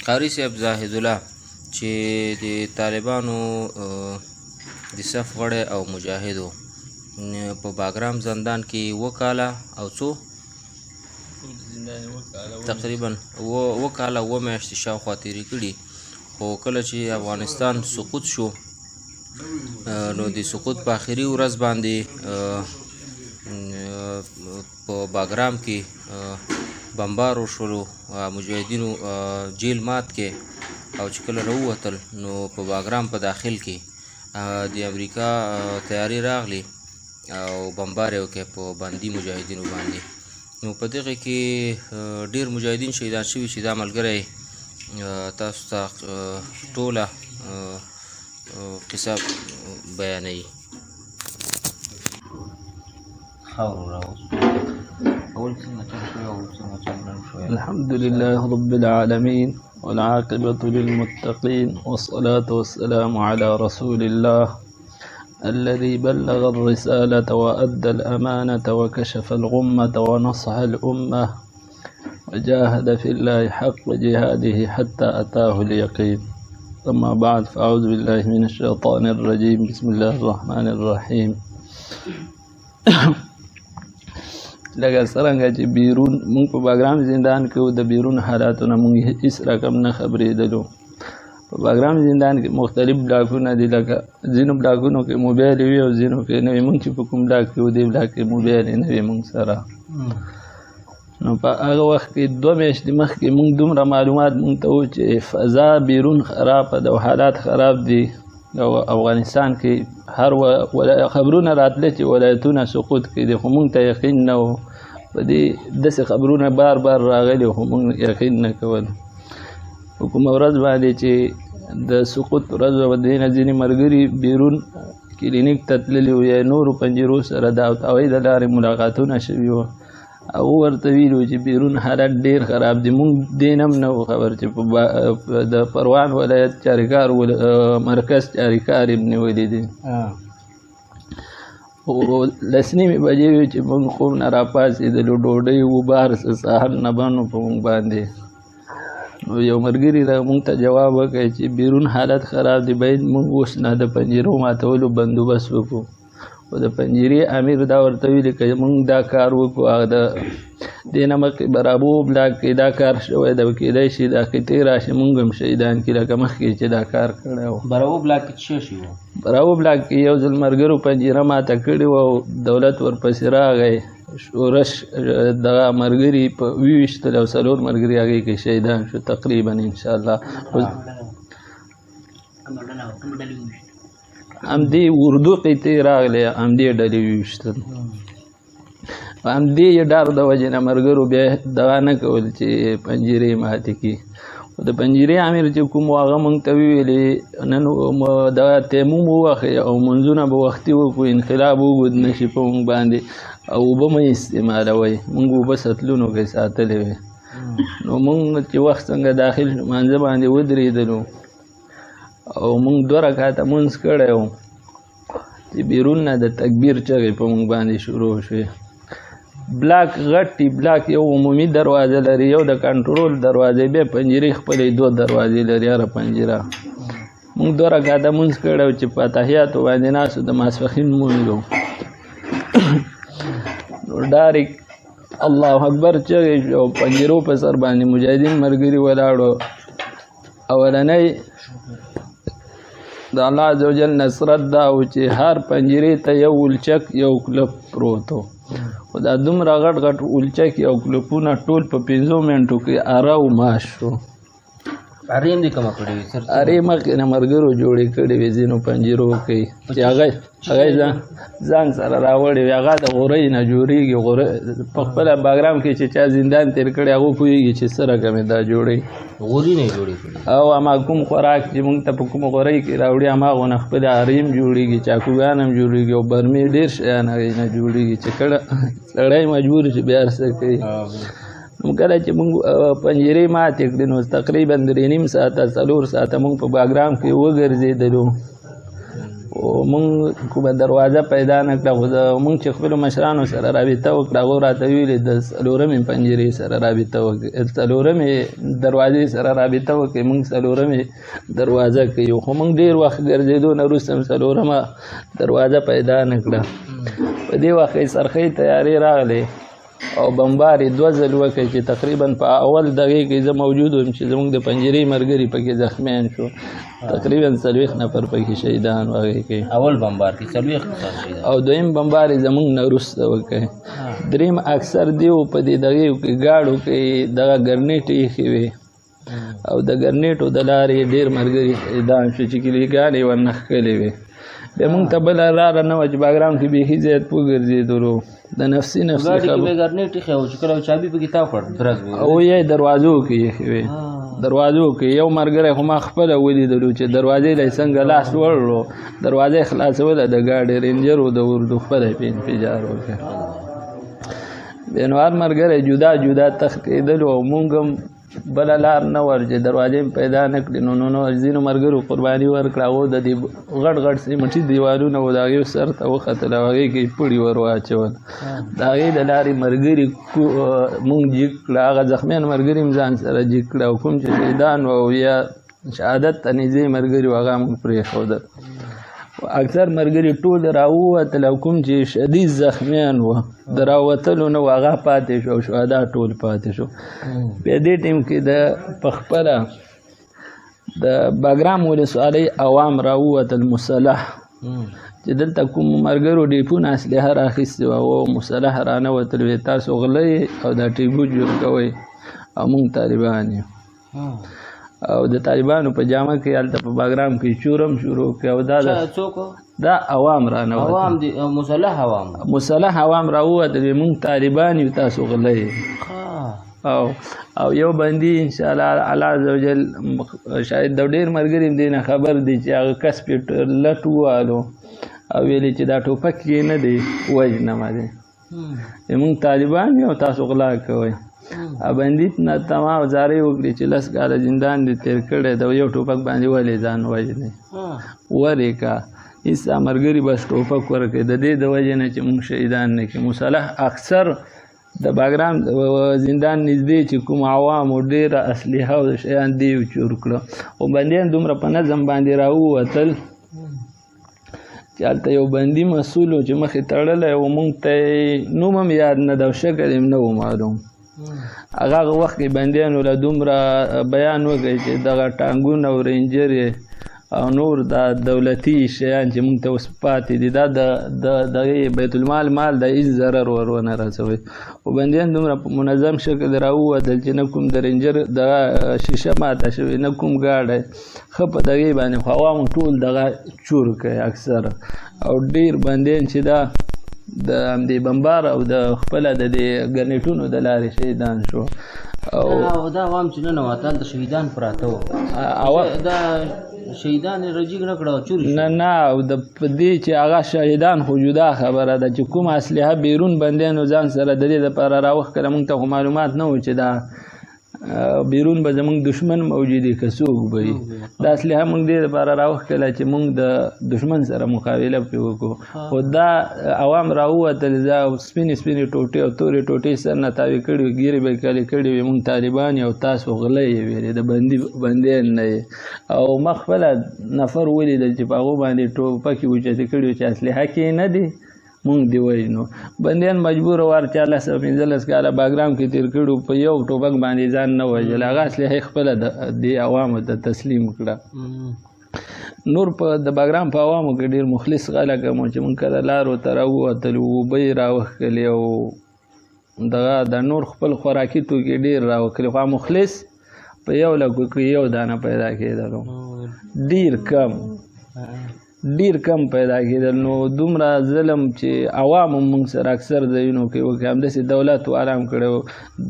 قاری صاحب زاهد الله چې د طالبانو د صف غړی او مجاهد و په باګرام زندان کې 7 کاله او څو تقریبا 7 کاله 7 میاشتې شاوخوا تېرې کړي، خو کله چې افغانستان سقوط شو نو د سقوط په آخري ورځ باندې په باګرام کې بمبار وشولو، مجاهدینو جیل مات کې، او چې کله راووتل نو په باګرام په داخل کې د امریکا تیاري راغلی او بمبار یې وکړ په بندي مجاهدینو باندې. نو په دغه کې ډېر مجاهدین شهیدان شوي چې دا ملګری تاسو ته ټوله قصه بیانوي. الحمد لله رب العالمين والعاقبة للمتقين والصلاة والسلام على رسول الله الذي بلغ الرسالة وأدى الأمانة وكشف الغمة ونصح الأمة وجاهد في الله حق جهاده حتى أتاه اليقين. أما بعد فأعوذ بالله من الشيطان الرجيم. بسم الله الرحمن الرحيم. لکه څرنګه چې بیرون مونږ په باګرام زندان کې د بیرون حالاتونه مونږ هیڅ رقم نه خبرېدلو. په باګرام زندان کې مختلف بلاکونه دي، لکه ځینو بلاکونو کې موبایل وي او ځینو کې نه وي. مونږ چې په کوم بلاک کې و دې بلاک کې موبایل نه وي مونږ سره. نو په هغه وخت کې 2 میاشتې مخکې مونږ دومره معلومات مونږ ته و چې فضا بیرون خراب ده او حالات خراب دي او افغانستان کې هر خبرونه راتله چې ولایتونه سقوط کړي، خو مونږ ته یقین نه و. په دې داسې خبرونه بار بار راغلي خو مونږ یقین نه کول. په کومه ورځ باندې چې د سقوط ورځ وه، د دې نه ځینې ملګري بیرون کلینیک ته تللي وو یا نورو پنجرو سره د هوایي د لارې ملاقاتونه شوي وو، او ورته ویلي وو چې بیرون حالت ډېر خراب دي. مونږ دې نه هم نه وو خبر چې د پروان ولایت چاریکار مرکز چاریکار یې نیولي دي. 10 بجې وې چې مونږ خوب نه راپاڅېدلو، ډوډۍ وبار سهار نه بند په مونږ باندې. نو یو ملګري مونږ ته جواب وکړ چې بیرون حالت خراب دی، باید مونږ اوس نه د پنجرو ماتولو بندوبست وکړو. خو د پنجرې امیر دا ورته ویلي که مونږ دا کار وکړو، هغه د دې نه مخکې برابو بلاک کې دا کار شوی ده، کېدای شي دا قطعې راشي مونږ هم شهیدان کړي لکه مخکې چې دا کار کړی و. برابو بلاک کې څه شوي وو؟ برابو بلاک کې یو ځل ملګرو پنجره ماته کړې وه او دولت ورپسې راغی. شورش دغه ملګري په 20 او 4 ملګري هغې کې شهیدان شو تقریبا انشاءالله. همدې اردو قطعې راغلې، همدې ډلې وویشتل. په همدې ډار د وجې نه ملګرو بیا دغه نه کول چې پنجرې ماتې کړي. د پنجرې امیر چې کوم و هغه مونږ ته وویلې نن دغه تیمم ووښئ او منځونه به وختي وکړو، انقلاب اوږد نه شي په مونږ باندې، او اوبه مه استعمالوئ. مونږ اوبه سطلونو کې ساتلې وې. نو مونږ چې وخت څنګه داخل شو مانځه باندې ودرېدلو او مونږ 2 رکعته مونځ کړی و چې بیرون نه د تکبیر چغې په مونږ باندې شروع شوې. بلاک غټي بلاک یو عمومي دروازه لري، یو د کنټرول دروازې، بیا پنجرې خپلې 2 دروازې لري هره پنجره. مونږ 2 رکعته مونځ کړی و چې په اتحیاتو باندې ناست د ماسپښین مونځ و. نو ډایرک الله اکبر چغې شو او پنجرو په سر باندې مجاهدین ملګري ولاړو. اولنی د الله عزوجل نصرت دا و چې هر پنجرې ته یو ولچک یو کلپ پروت و. خو دا دومره غټ غټ ولچک یو کلپونه ټول په 5 منټو کې اره و ماش شو. ارې هم دې کومه کړې وې؟ ارې مخکې نه ملګرو جوړې کړې وې ځینو پنجرو کې چې هغه ځان سره راوړې وې. هغه د غورۍ نه جوړېږي. په خپله باګرام کې چې چا زندان تېر کړی هغه پوهېږي چې څه رقم یې دا جوړوي. غوري نه یې جوړې کړي او هما کوم خوراک چې مونږ ته په کومه غورۍ کې راوړي هماغو نه خپلې ارې هم جوړېږي، چاقوګان هم جوړېږي او برمې ډېر شیان هغې نه جوړېږي چې کله سړی مجبور شي بیا هر څه کوي. کله چې مونږ پنجرې ماتې کړې نو تقریبا 3.5 ساعته 4 ساعته مونږ په باګرام کې وګرځېدلو. مونږ کومه دروازه پیدا نه کړه خو مونږ چې خپلو مشرانو سره رابطه وکړه هغو راته ویلې د څلورمې پنجرې سره رابطه وکړئ څلورمې دروازې سره رابطه وکړئ مونږ څلورمې دروازه کوي خو مونږ ډېر وخت ګرځېدو نه وروسته م څلورمه دروازه پیدا نه کړه په دې وخت کې سرخۍ تیارې راغلې او بمبار یې 2 ځل وکړ چې تقریبا په اول دغې کې زه موجود وم چې زموږ د پنجرې ملګري پکې زخمیان شو تقریبا 40 نفر پکې شهیدان و هغې کې اول بمبار کې 40 کسان شهیدان او دویم بمبار یې زموږ نه وروسته وکړ دریم اکثر دیو په دې دغې کې ګاډو کې دغه ګرنیټ ایښې وې او د ګرنیټو د لارې ډېر ملګري شهیدان شو چې کلیګانې یې ورنه ښکلې وې بیا مونږ ته بله لاره نه وه چې باګرام کې بیخي زیات وګرځېدلو د نفسي او یې دروازو کې ایښې وې دروازو کې یو ملګری خو ما خپله ولیدلو چې دروازې له یې څنګه لاس وړلو دروازه یې خلاصوله د ګاډي رینجر و د اردو خپله یې په انفجار وکړ بیا نو هر ملګری جدا جدا تښتېدلو او مونږ هم بله لار نه ور چې دروازې پیدا نه کړې نو ځینو ملګرو قرباني ورکړه هغو د دې غټ غټ سیمټي دیوالونه و د هغې سر ته وختل او هغې کې یې پړي ور واچول د هغې د لارې ملګري مونږ جګ کړه هغه زخمیان ملګري هم ځان سره جګ کړه او کوم چې شهیدان و او یا شهادت ته نږدې ملګري و هغه موږ پرېښودل اکثر ملګري ټول راووتل او کوم چې شدید زخمیان و د راوتلو نه و هغه پاتې شو او شهدا ټول پاتې شو بیا دې ټیم کې د پخپله د باګرام ولسوالۍ عوام راووتل مسلح چې دلته کوم ملګرو ډیپونه اسلحه راخیستې وه او مسلح رانوتل وې تاسو غله او دا ټیبو جوړ کوئ او موږ طالبان یو او د طالبانو په جامه کې هلته په باګرام کې چورم شروع کړي او دا عوام رانوتل مسلح عوام راووتل موږ طالبان یو تاسو غله او یو بندي انشاءالله الله عز وجل شاید د ډېر ملګري دې نه خبر دی چې هغه کس پې لټ ووالو او ویلې چې دا ټوپک یې نه دی وژنمه دی موږ طالبان یو تاسو غلا کوئ بندیت نه تمام زارې وکړي چې 10 کاله زندان دې تېر کړی د یو ټوپک باندې ولې ځان وژنې ولې کا هېڅ ملګري بس ټوپک ورکړي د دې د وجې نه چې موږ شهیدان نه کړي مسلح اکثر د باګرام زندان نږدې چې کوم عوامو ډېره اسلحه او شیان دې چور کړه خو بندیان دومره په نظم باندې راووتل چې هلته یو بندي مسؤل و چې مخې تړلی و موږ ته نوم هم یاد نه ده او شکل یې نه و معلوم هغه وخت کې بندیانو له دومره بیان وکړي چې دغه ټانګونه او رینجر او نور دا دولتي شیان چې موږ ته اوس پاتې دي دا د بیت المال مال د هېڅ ضرر ونه رسوي خو بندیان دومره په منظم شکل راووتل چې نه کوم د رینجر دغه شیشه ماته شوې نه کوم ګاډی ښه په دغې باندې خو عوامو ټول دغه چور کوي اکثره او ډېر بندیان چې دا د همدې بمبار او د خپله د دې ګرنیټونو د لارې شهیدان شو او دا عوام چې ننوتل هلته شهیدان پراته وو دا شهیدان یې رجیګ نه کړه چور نه او د په دې چې هغه شهیدان خو جدا خبره ده چې کوم اسلحه بیرون بندیانو ځان سره د دې دپاره راوښکله موږ ته خو معلومات نه و چې دا بیرون به زموږ دشمن موجود وي که څوک به وي دا اسلحه موږ دې دپاره راوښکله چې موږ د دشمن سره مقابله پرې وکړو خو دا عوام راووتل سپینې سپینې ټوټې او تورې ټوټې سر نه تاوې کړي وي ګیرې به یې کلې کړي وي موږ طالبان یو تاسو غله یې ویلې د بندیان نه یې او ما خپله نفر ولیدل چې په هغو باندې ټوپکې اوچتې کړي وي چې اسلحه کې نه دي مونږ دی وژنو بندیان مجبور وار 1415 کاله باګرام کې تیر کړو په یو ټوپک باندې ځان نه وژل هغه اسلحه خپله د عوامو ته تسلیم کړه نور په د باګرام په عوامو کې ډېر مخلص خلک هم چې مونږ کله لارو ته راووتلو اوبه یې راوښکلې او دغه د نور خپل خوراکي توکي ډېر راوښکلې خو مخلص په یو لکو کې یو دانه پیدا کېدلو ډیر کم پیدا کېدل نو دومره ظلم چې عوام موږ سره اکثر ځایونو کې وکړي همداسې دولت آرام کړی و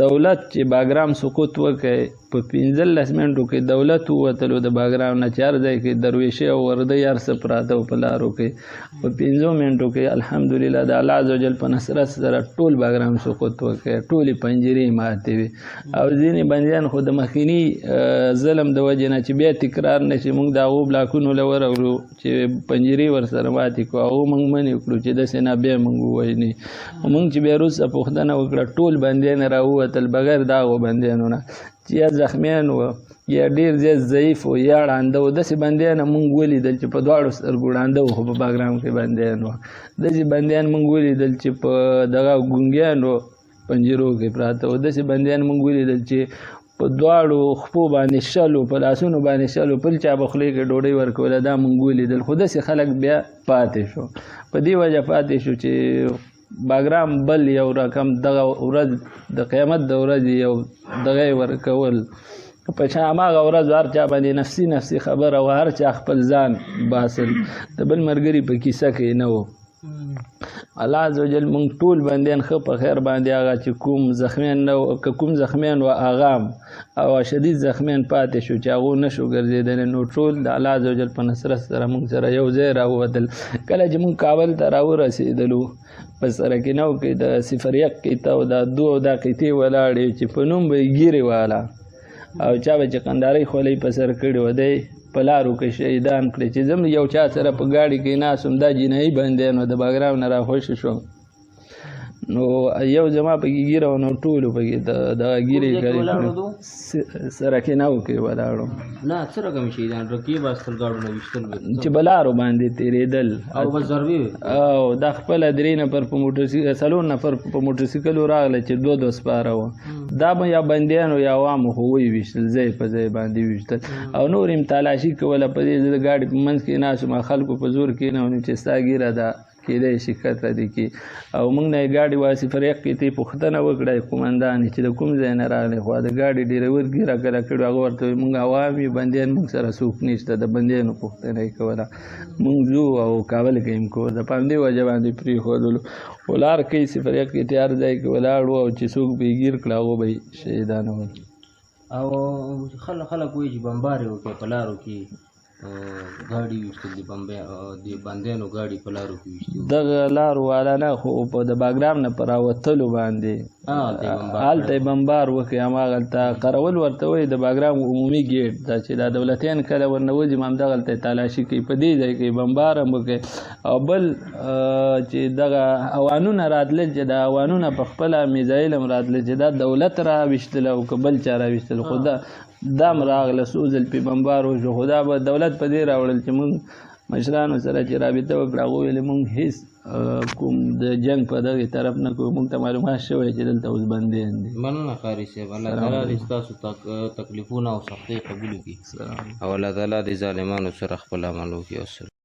دولت چې باګرام سقوط وکړی په 15 منټو کې دولت ووتلو د باګرام نه چې هر ځای کې درویشۍ او وردۍ هر څه پراته و په لارو کې په 15 منټو کې الحمدلله د الله عز وجل په نصرت سره ټول باګرام سقوط وکړی ټولې پنجرې ماتې وې او ځینې بندیان خو د مخکیني ظلم د وجې نه چې بیا تکرار نه شي موږ د هغو بلاکونو له ورغلو چې پنجرې ورسره ماتې کړو هغه موږ منې کړو چې داسې نه بیا موږ ووینې موږ چې بیا وروسته پوښتنه وکړه ټول بندیان راووتل بغیر د هغو بندیانو نه چې یا زخمیان وو یا ډېر زیات ضعیف وو یا ړانده وو داسې بندیان موږ ولیدل چې په دواړو سترګو ړانده وو خو په باګرام کې بندیان وو داسې بندیان موږ ولیدل چې په دغه ګونګیان وو پنجرو کې پراته وو داسې بندیان موږ ولیدل چې په دواړو خپو باندې شلو په لاسونو باندې شلو بل چا به خولې کې ډوډۍ ورکوله دا موږ ولیدل خو داسې خلک بیا پاتې شو په دې وجه پاتې شو چې باګرام بل یو رقم دغه ورځ د قیامت د ورځې یو دغه یې ورکول په هماغه ورځ هر چا باندې نفسي خبره وه هر چا خپل ځان باسل د بل ملګري په کیسه کې نه و الله عزوجل موږ ټول بندیان ښه په خیر باندې هغه چې کوم زخمیان نه که کوم زخمیان و هغه او شدید زخمیان پاتې شو چې هغو نه شو ګرځېدلی نو ټول د الله عزوجل په نصرت سره موږ سره یو ځای راووتل کله چې موږ کابل ته راورسېدلو په سرکینو کې د 01 قطعه او دا 2 او دا قطعې ولاړې چې په نوم به یې ګیرې والا او چا به چې قندارۍ خولۍ په سر کړې وه دی په لارو کې شهیدان کړي چې زم یو چا سره په ګاډي کې ناست وم دا جنایي بندیان وه د باګرام نه راخوشې شوم نو یو زما پکې ګیره وه نو ټولو پکې دغه ګیرې کړې سرکینو کې ولاړو نه څه رقم شهیدان رقیب استل ګاډو نه ویشتل چې په لارو باندې تېرېدل او بس ضربې او دا خپله 3 نفر په موټرسایکل 4 نفر په موټرسایکلو راغله چې 2 سپاره وه دا به یا بندیانو یا عوامو خو وی ویشتل ځای په ځای باندې ویشتل او نور یې تالاشي کوله په دې زه د ګاډي په منځ کې ناست وم خلکو په زور کېنونې چې ستا ګیره ده کېدای شي ښکته دې کې او موږ نه یې ګاډي 01 قطعې پوښتنه وکړه قومندان چې د کوم ځای نه راغلی خو د ګاډي ډریور ګیره کله کړو هغه ورته وایي موږ عوام یو بندیان موږ سره څوک نشته د بندیانو پوښتنه یې کوله موږ ځو او کابل کې یې کول د په همدې وجه باندې پرېښودلو خو لار کوي 01 قطعې هر ځای کې ولاړ وو او چې څوک به یې ګیر کړه هغو به یې شهیدانول او خلک وایي چې بمبارې وکړې په لارو کې ګاډي ویشتل د بندیانو ګاډي په لارو کې ویشتل دغه لارو والا نه خو په د باګرام نه په راوتلو باندې هلته یې بمبار وکړې هماغلته قرول ورته وایي د باګرام عمومي ګیټ دا چې دا دولتیان کله ورنه وځي همدغلته یې تالاشي کوي په دې ځای کې بمبار هم وکړې او بل چې دغه اوانونه راتلل چې دا اوانونه په خپله میزایل هم راتلل چې دا دولت راویشتل او که بل چا راویشتل خو دام راغله څو ځل پې بمبار وشو خو دا به دولت په دې راوړل چې موږ مشرانو سره چې رابطه وکړه هغه ویلې موږ هېڅ کوم د جنګ په دغې طرف نه کوو موږ ته معلومات شوی چې دلته اوس بندیان دي مننه قاري صاحب الله تعالی دې ستاسو تکلیفونه او سختۍ قبول کړي او الله تعالی دې ظالمانو سره خپل عمل وکړي.